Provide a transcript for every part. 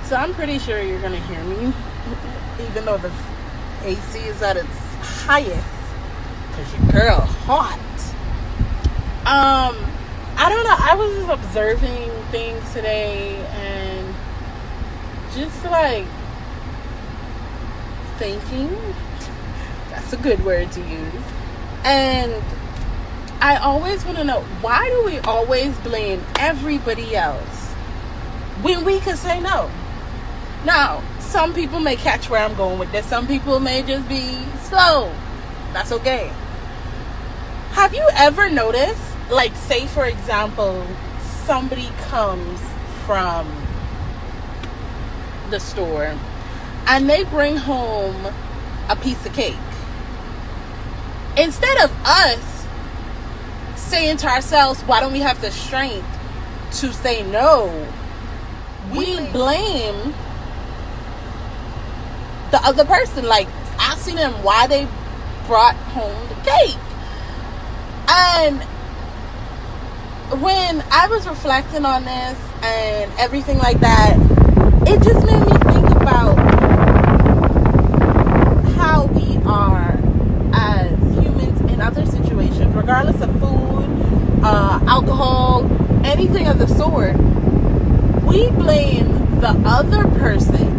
So I'm pretty sure you're gonna hear me, even though the AC is at its highest, because your girl hot. I don't know. I was just observing things today and just like thinking. That's a good word to use. And I always want to know, why do we always blame everybody else when we could say no? Now, some people may catch where I'm going with this. Some people may just be slow. That's okay. Have you ever noticed, like, say for example, somebody comes from the store and they bring home a piece of cake. Instead of us saying to ourselves, why don't we have the strength to say no, we blame the other person, like asking them why they brought home the cake. And when I was reflecting on this and everything like that, it just made me think about how we are as humans in other situations, regardless of food, alcohol, anything of the sort. We blame the other person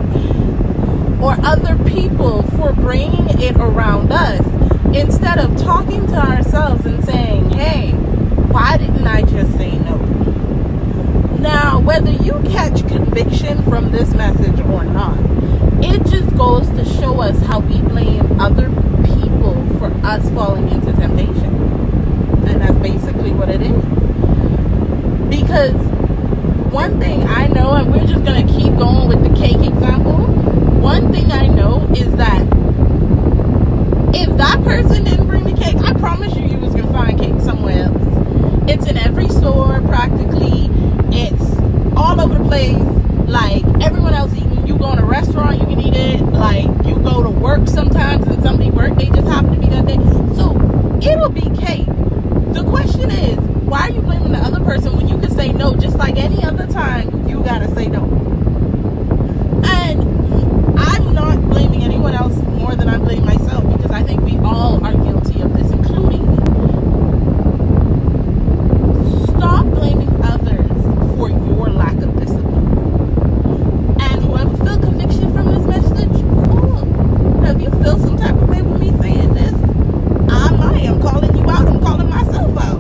or other people for bringing it around us, instead of talking to ourselves and saying, hey, why didn't I just say no? Now, whether you catch conviction from this message or not, it just goes to show us how we blame other people for us falling into temptation. And that's basically what it is. Because one thing I know, and we're just going to keep going with the cake example, one thing I know is that if that person didn't bring the cake, I promise you was going to find cake somewhere else. It's in every store practically. It's all over the place. Like, everyone else eating. You go in a restaurant, you can eat it. Like, you go to work sometimes and somebody's birthday just happen to be that day. So, it'll be cake. The question is, why are you blaming the other person when you could say no? Just like any other time, you gotta say no. And I'm not blaming anyone else more than I blame myself, because I think we all are guilty of this, including me. Stop blaming others for your lack of discipline. And whoever feel conviction from this message, cool. Now, if you feel some type of way with me saying this, I am calling you out. I'm calling myself out.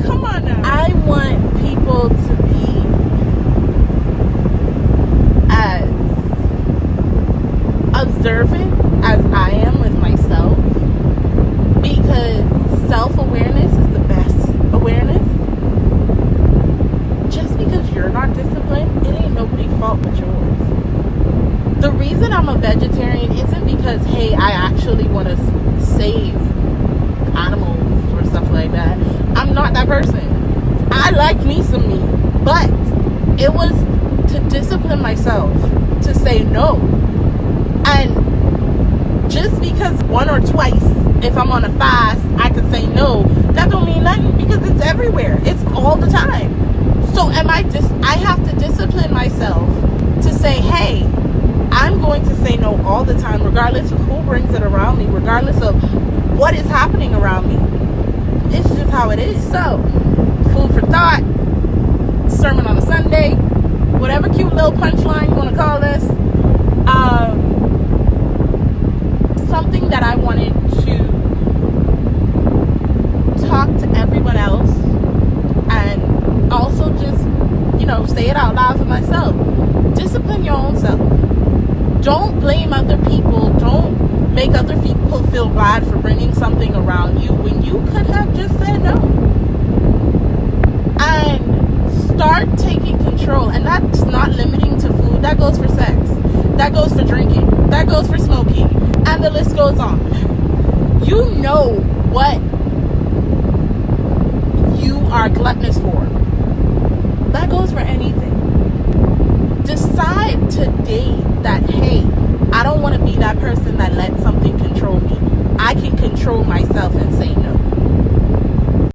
Come on now. I want people to be as observant as I am with myself, because self-awareness is the best awareness. Just because you're not disciplined, it ain't nobody's fault but yours. The reason I'm a vegetarian isn't because, hey, I actually want to save animals or stuff like that. I'm not that person. I like me some meat, but it was to discipline myself to say no. And just because one or twice, if I'm on a fast, I can say no, that don't mean nothing, because it's everywhere. It's all the time. So I have to discipline myself to say, hey, I'm going to say no all the time, regardless of who brings it around me, regardless of what is happening around me. It's just how it is. So, food for thought, sermon on a Sunday, whatever cute little punchline you want to call this. Something that I wanted to talk to everyone else, and also just, say it out loud for myself. Discipline your own self. Don't blame other people. Don't make other people feel bad for bringing something around you when you could have just said no. And start taking control. And that's not limiting to food. That goes for sex. That goes for drinking. That goes for smoking. And the list goes on. You know what you are gluttonous for. That goes for anything. Decide today that, hey, I don't want to be that person that lets something control me. I can control myself and say no.